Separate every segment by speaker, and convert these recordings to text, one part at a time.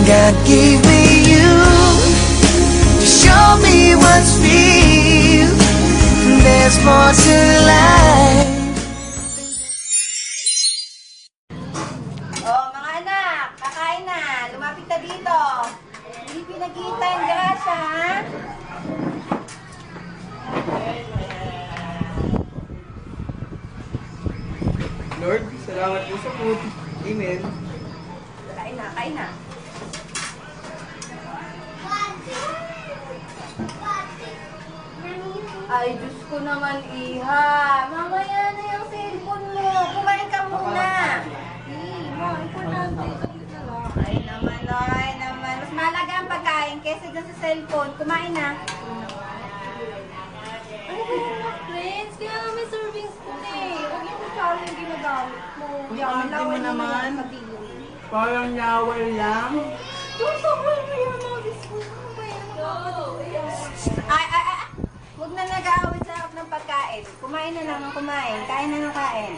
Speaker 1: God gave me you to show me what's real. There's more to life.
Speaker 2: Oh, mga anak, kakain na. Lumapit na dito. Hindi pinag-iintay ang grasya, ha?
Speaker 3: Lord, salamat po sa food. Amen.
Speaker 2: Kain na, kain na. Ay, Diyos ko naman, Iha. Mamaya na yung cellphone mo. Kumain ka muna. Kumain ka na. Ay naman, ay naman. Mas mahalaga ang pagkain kaysa dyan sa cellphone. Kumain na. Ano ba yung mga friends? Kaya may serving spoon eh. Huwag yung kutsara yung ginagamit mo.
Speaker 3: Ate mo naman. Parang nyawal lang.
Speaker 2: Tusokol mo yung mga biskuit mo ba yan? Ay. Huwag na nag-aawit sa harap ng pagkain. Kumain na lang ng kumain. Kain na ng kain.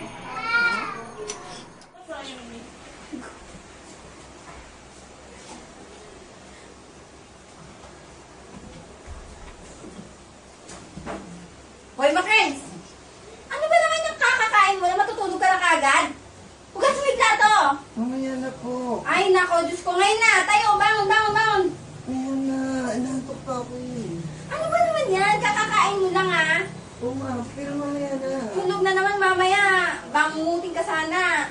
Speaker 2: Hoy, Makrens! Ano ba naman yung kakakain mo na matutulog ka na kagad? Hugas mo yung plato!
Speaker 3: Mamaya na po.
Speaker 2: Ay, nako, Diyos ko. Ngayon na! Tayo! Bangon!
Speaker 3: Mamaya na. Inaantok pa ako eh.
Speaker 2: Ano ba naman yan? Kakakain mo lang, ah!
Speaker 3: Oo nga, pero mamaya na.
Speaker 2: Tulog na naman mamaya. Bangungutin ka sana.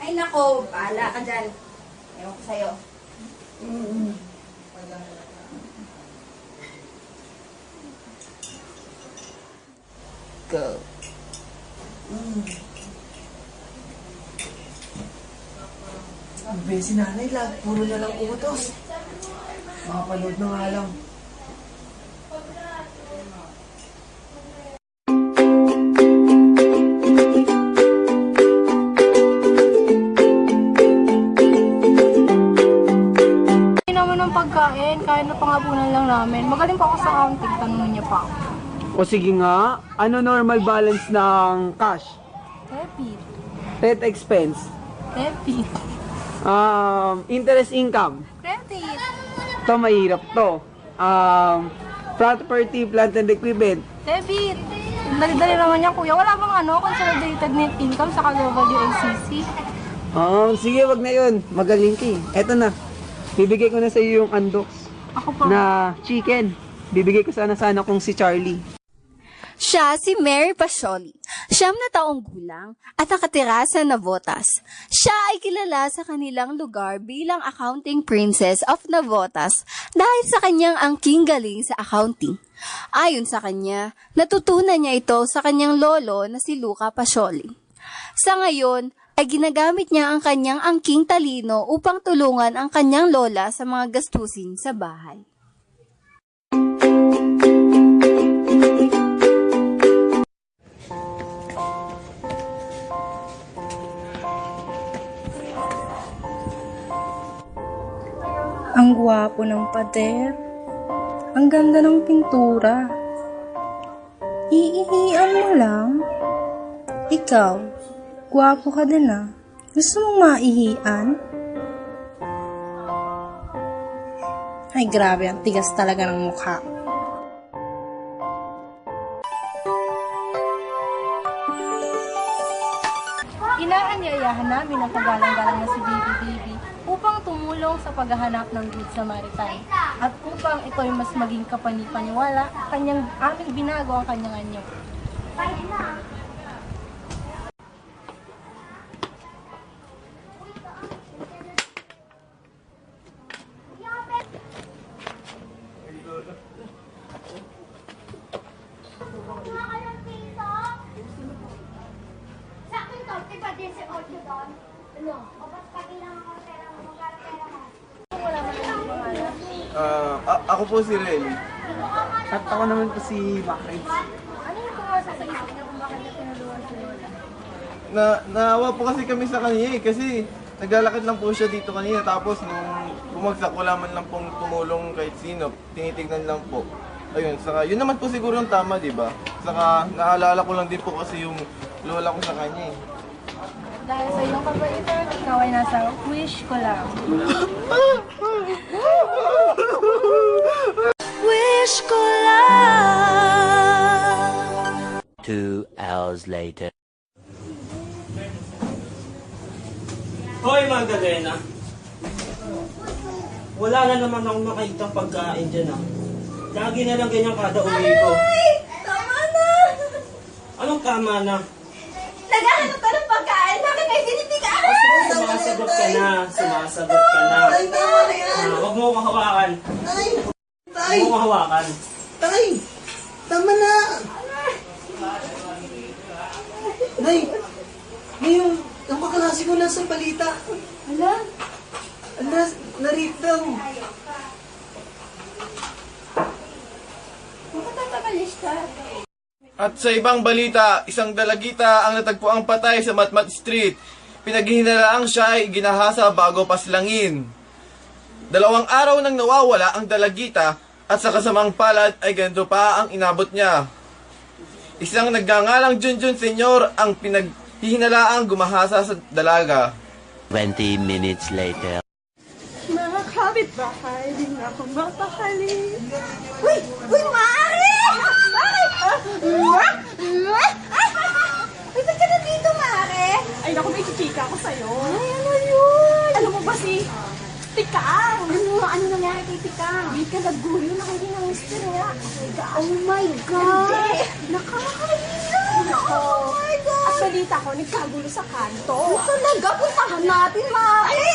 Speaker 2: Ay nako, bahala ka dyan. Ewan ko sa'yo.
Speaker 3: Go. Si nanay lang, puro na lang utos. Makapanood na nga lang.
Speaker 4: Ng pagkain, kahit na pangabunan lang namin. Magaling pa ako sa counting, tanong niya pa ako.
Speaker 3: O sige nga, ano normal balance ng cash?
Speaker 4: Debit.
Speaker 3: Net expense?
Speaker 4: Debit.
Speaker 3: Interest income?
Speaker 4: Credit.
Speaker 3: Ito mahirap to. Property, plant and equipment?
Speaker 4: Debit. Dali-dali naman yan, kuya. Wala bang consolidated net income sa WACC?
Speaker 3: Sige, wag na yun. Magaling ka eh. Eto na. Bibigay ko na sa iyo yung undox
Speaker 4: Ako pa.
Speaker 3: na chicken. Bibigay ko sana kung si Charlie.
Speaker 5: Siya si Mary Pascioli, 9 na taong gulang at nakatira sa Navotas. Siya ay kilala sa kanilang lugar bilang accounting princess of Navotas dahil sa kanyang angking galing sa accounting. Ayon sa kanya, natutunan niya ito sa kanyang lolo na si Luca Pascioli. Sa ngayon, ay ginagamit niya ang kanyang angking talino upang tulungan ang kanyang lola sa mga gastusin sa bahay.
Speaker 4: Ang gwapo ng pader. Ang ganda ng pintura. Iihian mo lang. Ikaw, gwapo ka din ah. Gusto mong maihian? Ay grabe, ang tigas talaga ng mukha. Inaanyayahan namin ang kagalang-galang na si Baby upang tumulong sa paghahanap ng Good Samaritan. At upang ito ay mas maging kapani-paniwala, aming binago ang kanyang anyo.
Speaker 6: Ako po si Ren.
Speaker 3: At ako naman po si Makrens.
Speaker 4: Ano yung pumasa sa isip niya kung bakit niya tinulungan si Lola?
Speaker 6: Naawa po kasi kami sa kanya eh, kasi naglalakad lang po siya dito kanina tapos nung bumagsak wala man lang pong tumulong kahit sino, tinitignan lang po. Ayun, saka yun naman po siguro yung tama, di ba? Saka naalala ko lang din po kasi yung lola ko sa kanya eh.
Speaker 4: Dahil sa iyong kabaitan, ikaw ay nasa wish ko lang.
Speaker 1: Wish ko lang.
Speaker 7: 2 hours later.
Speaker 8: Hoy, Magdalena. Wala na naman akong makitang pagkain dyan ah. Lagi na lang ganyan kada uwi ko.
Speaker 2: Tama na!
Speaker 8: Anong tama na?
Speaker 2: Naghahanap ka ng pagkain, bakit may tinitigaan?
Speaker 8: Sumasagot ka na. Sumasagot ka na. Huwag mo akong hawakan. Huwag mo akong hawakan.
Speaker 3: Tay! Tama na! Nay! Ngayon, ang kaklase ko nasa balita.
Speaker 2: Hala?
Speaker 3: Narip daw.
Speaker 2: Makatatakalista.
Speaker 6: At sa ibang balita, isang dalagita ang natagpuang patay sa Matmat Street. Pinaghihinalaang siya ay ginahasa bago paslangin. 2 araw nang nawawala ang dalagita at sa kasamang palad ay ganito pa ang inabot niya. Isang nagngangalang Junjun Senyor ang pinaghihinalaang gumahasa sa dalaga.
Speaker 7: 20 minutes later.
Speaker 4: Mga kapitbahay, di na ako mapakali.
Speaker 2: Uy! Uy, Mari! Bakit? Uy, ba't ka na dito, Mari?
Speaker 4: Ay, naku, may chichika ako sa'yo.
Speaker 2: Ay, ano yun?
Speaker 4: Alam mo ba si Tikang?
Speaker 2: Ano nangyari kay Tikang?
Speaker 4: Di ka naggulo na kayo ng mister niya.
Speaker 2: Oh my God! Nakakahiya! Oh my God!
Speaker 4: At balita ko, nagkagulo sa kanto.
Speaker 2: Talaga, puntahan natin, Mari!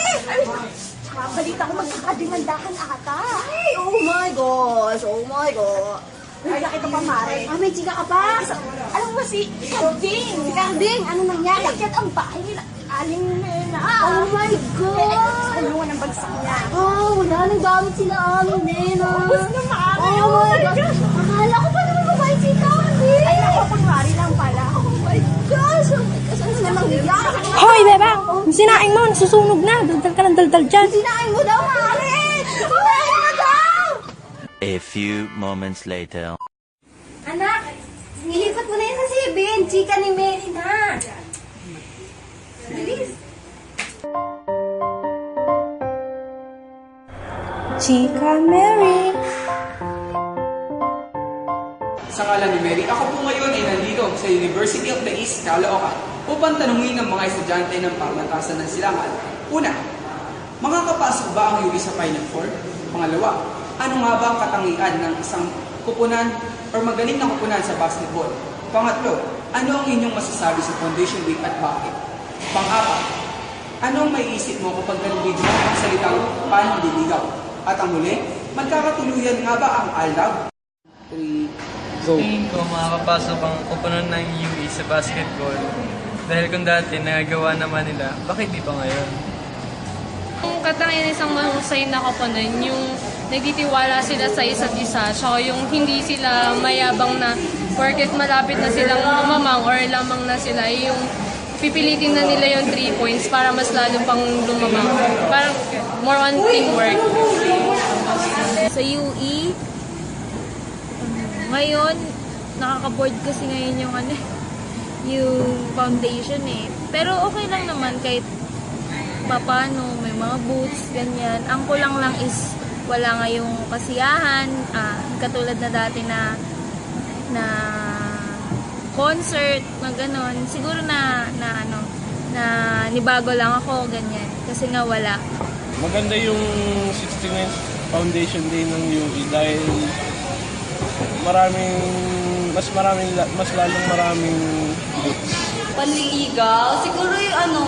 Speaker 4: Tsaka balita ko, magkakademandahan ata.
Speaker 2: Ay, oh my gosh! Oh my God!
Speaker 4: Ay, nakita pa, Mare.
Speaker 2: Ah, may chika ka pa?
Speaker 4: Alam mo ba si Karding?
Speaker 2: Si Carding, ano nangyari?
Speaker 4: Ayakyat ang bahay nila. Aling Nena.
Speaker 2: Oh my God!
Speaker 4: Kulungan ang bagsak niya.
Speaker 2: Oh, wala nang gamit sila amin, Nena.
Speaker 4: Ubus na, Mare.
Speaker 2: Oh my gosh! Akala ko pa naman mabait si Carding!
Speaker 4: Ay, naku, kunwari lang pala.
Speaker 2: Oh my gosh! Oh my gosh! Ano na nangyayari?
Speaker 4: Hoy, Bebang! Yung sinaing mo, nasusunog na. Daldal ka ng daldal dyan.
Speaker 2: Sinain mo daw, Mari! Sinain mo daw!
Speaker 7: A few moments later.
Speaker 2: Anak, nilipat mo na yun sa 7. Chika ni Mary na. Bilis.
Speaker 4: Chika Mary.
Speaker 9: Sa ngalan ni Mary, ako po ngayon ay nandito sa University of the East, Caloocan upang tanungin ng mga estudyante ng pamatasan ng silangan. Una, makakapasok ba ang UP sa Final Four? Pangalawa, ano nga ba ang katangian ng isang kupunan o magaling na kupunan sa basketball? Pangatlo, ano ang inyong masasabi sa Foundation Week at bakit? Pang-apat, anong may isip mo kapag narinig mo ang salitang panliligaw? At ang huli, magkakatuluyan nga ba ang I-Love?
Speaker 10: Tingin ko makakapasok ang kupunan ng UE sa basketball. Dahil kung dati nagagawa naman nila, bakit di pa ngayon?
Speaker 11: Yung katangian isang mahusay na kapunan, yung nagtitiwala sila sa isa't isa, tsaka yung hindi sila mayabang na porket malapit na silang lumamang or lamang na sila, yung pipilitin na nila yung 3 points para mas lalo pang lumamang. Parang more on teamwork.
Speaker 12: Sa UE, ngayon, nakaka-board kasi ngayon yung yung foundation eh. Pero okay lang naman kahit papano, may mga booths, ganyan. Ang kulang lang is wala nga yung kasiyahan, katulad na dati na concert, na gano'n. Siguro na nibago lang ako, ganyan. Kasi nga wala.
Speaker 13: Maganda yung 69th Foundation Day ng UE dahil mas lalong maraming groups.
Speaker 14: Panliligaw, siguro yung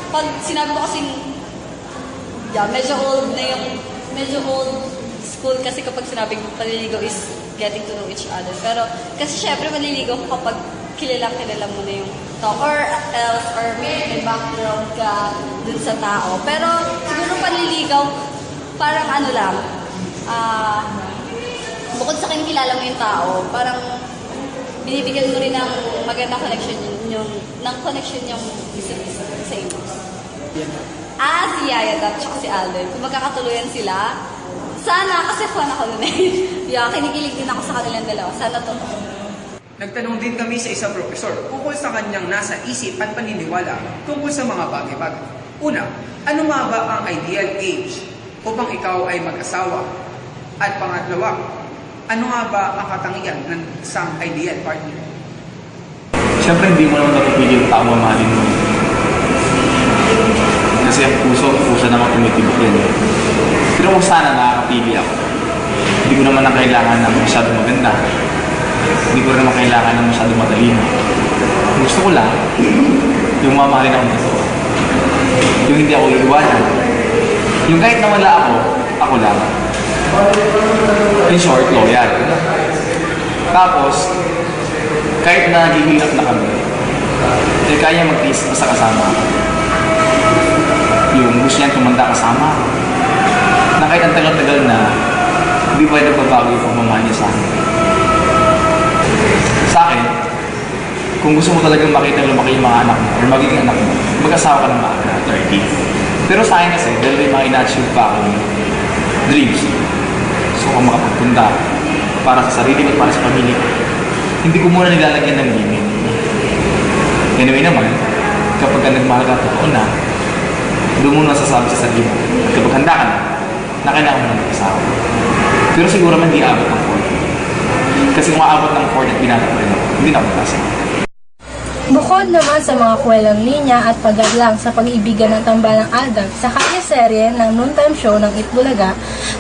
Speaker 14: pag sinabi ko kasing, medyo old school kasi kapag sinabing panliligaw is getting to know each other. Pero, kasi syempre manliligaw ko kapag kilala mo na yung tao or else, or may background ka dun sa tao. Pero, siguro panliligaw, parang bukod sa kilala mo yung tao, parang binibigyan mo rin ng magandang connection yung isa't isa sa inyo. Si Yaya at si Alden. Kung magkakatuluyan sila, sana, kasi fan ako nun eh. Kinikilig din ako sa kanilang dalawa. Sana totoo.
Speaker 9: Nagtanong din kami sa isang profesor tungkol sa kanyang nasa isip at paniniwala tungkol sa mga bagay-bagay. Una, ano nga ba ang ideal age upang ikaw ay mag-asawa? At pangalawa, ano nga ba ang katangian ng isang ideal partner?
Speaker 15: Siyempre, hindi mo naman napipili yung tao mamahalin mo. Kasi ang puso naman tumitibok yan. Pero kung sana nakakapili ako, hindi ko naman kailangan na masyado maganda. Hindi ko rin naman kailangan na masyado matalino. Gusto ko lang, yung mamahalin akong totoo. Yung hindi ako iiwanan. Yung kahit nawala ako lang. In short, loyal. Tapos, kahit na naghihirap na kami, kaya mag-tiis basta kasama ako. Yung gusto niyang tumanda kasama ako. Na kahit ang tagal-tagal na, hindi pa nagbabago yung pagmamahal niya sa akin. Sa akin, kung gusto mo talagang makita lumaki yung mga anak mo or magiging anak mo, mag-asawa ka ng maaga, 30. Pero sa akin kasi, dahil may mga ina-achieve pa akong dreams. So kung makapagpunta para sa sarili at para sa pamilya ko, hindi ko muna nilalagyan ng limit. Anyway naman, kapag ka nagmahal ka totoo na, doon mo nasasabi sa sarili mo. At kapag handa ka na kailangan mo na mag-asawa. Pero siguro man di abot ng 40. Kasi kung aabot ng 40 at binata pa rin ako, hindi na mag-asawa.
Speaker 4: Bukod naman sa mga kwelang linya at paggadlang sa pag-ibigan ng Tambalang Aldag sa serye ng noontime show ng Itbulaga,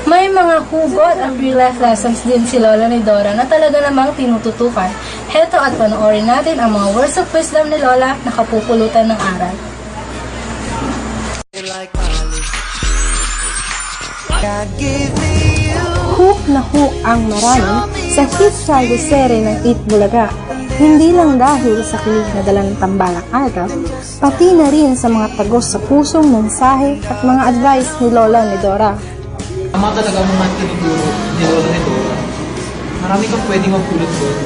Speaker 4: may mga hugot at real-life lessons din si Lola ni Dora na talaga namang tinututukan. Heto at panoorin natin ang mga words of wisdom ni Lola na kapupulutan ng aral. Hook na hook ang marami sa hit serie ng Itbulaga. Hindi lang dahil sa kilig na dala ng Tambalang Aldag, pati na rin sa mga tagos sa pusong mensahe at mga advice ni Lola ni Dora.
Speaker 16: Tama talaga mga tinuturo ni Lola ni Dora. Marami kang pwedeng magpulot doon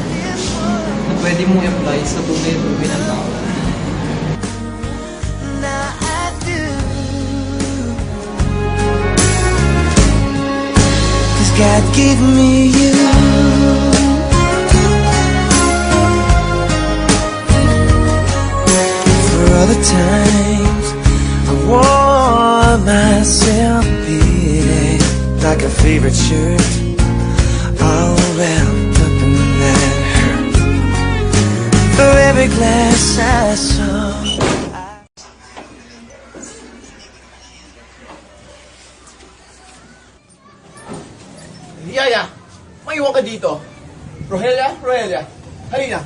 Speaker 16: na pwede mong apply sa tunay na buhay ng tao.
Speaker 1: God gave me you. For all the times I wore myself beating like a favorite shirt, all wrapped up in that hurt. For every glass I saw.
Speaker 6: Yaya, maiwan ka dito. Rohelia, halina.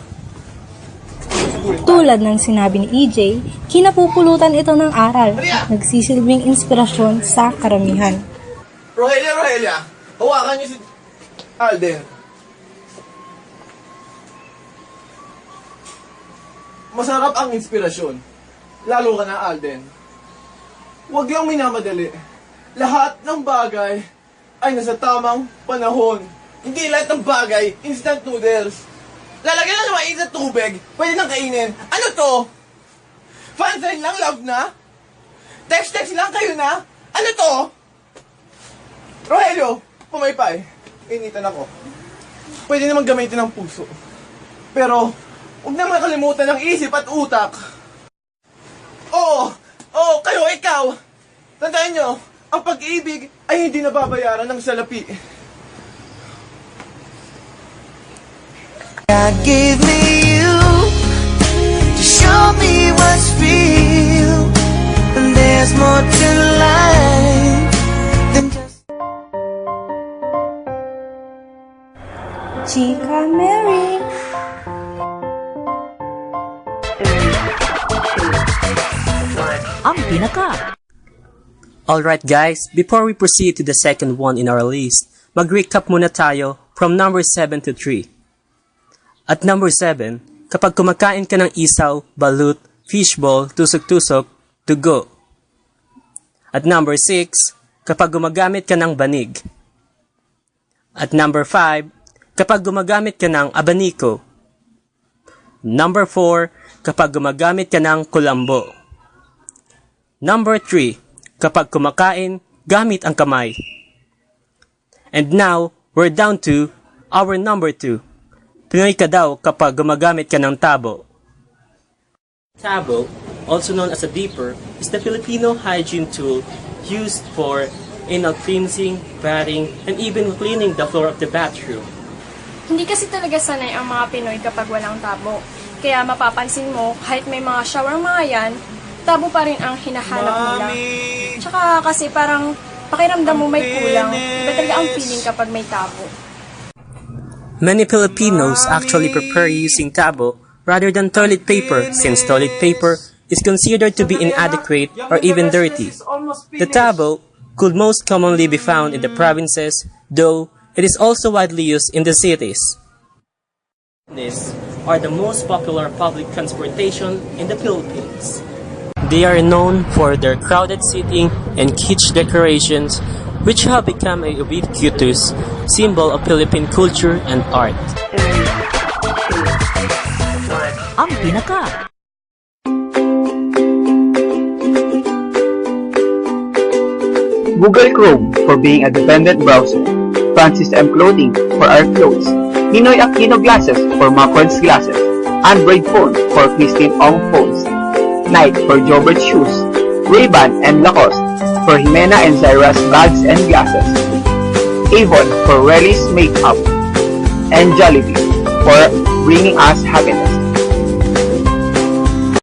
Speaker 4: Tulad ng sinabi ni EJ, kinapupulutan ito ng aral, nagsisilbing inspirasyon sa karamihan.
Speaker 6: Rohelia, hawakan niyo si Alden. Masarap ang inspirasyon. Lalo ka na, Alden. Huwag lang minamadali. Lahat ng bagay ay nasa tamang panahon. Hindi lahat ng bagay, instant noodles. Lalagyan lang ng mainit na tubig, pwede nang kainin. Ano to? Fansign lang, love na? Text lang kayo na? Ano to? Rogelio, pumaypay. Initan ako. Pwede naman gamitin ng puso. Pero, huwag naman kalimutan ng isip at utak. Oo, kayo, ikaw. Tandaan nyo, ang pag-ibig ay hindi nababayaran ng salapi.
Speaker 1: God gave me you to show me what's real, and there's more to life than just
Speaker 4: Chika Mary.
Speaker 17: Ang pinaka.
Speaker 8: Alright guys, before we proceed to the second one in our list, mag-recap muna tayo from number 7 to 3. At number 7, kapag kumakain ka ng isaw, balut, fishball, tusok-tusok, dugo. At number 6, kapag gumagamit ka ng banig. At number 5, kapag gumagamit ka ng abaniko. Number 4, kapag gumagamit ka ng kulambo. Number 3, kapag kumakain, gamit ang kamay. And now, we're down to our number 2. Pinoy ka daw kapag gumagamit ka ng tabo. Tabo, also known as a dipper, is the Filipino hygiene tool used for anal cleansing, bathing, and even cleaning the floor of the bathroom.
Speaker 18: Hindi kasi talaga sanay ang mga Pinoy kapag walang tabo. Kaya mapapansin mo, kahit may mga shower mga yan, tabo pa rin ang hinahanap nila. Tsaka kasi parang pakiramdam mo may kulang, iba talaga ang feeling kapag may tabo.
Speaker 8: Many Filipinos actually prefer using tabo rather than toilet paper since toilet paper is considered to be inadequate or even dirty. The tabo could most commonly be found in the provinces, though it is also widely used in the cities. These are the most popular public transportation in the Philippines. They are known for their crowded seating and kitsch decorations, which have become a ubiquitous symbol of Philippine culture and art.
Speaker 17: Ang Pinaka.
Speaker 19: Google Chrome for being a dependent browser, Francis M. Clothing for our clothes, Ninoy Aquino Glasses for Macquarie's Glasses, Android Phone for Christine Ong Phones, Nike for Jobert Shoes, Ray-Ban and Lacoste for Jimena and Zaira's Bags and Glasses, Avon for Relly's Makeup, and Jollibee for bringing us happiness.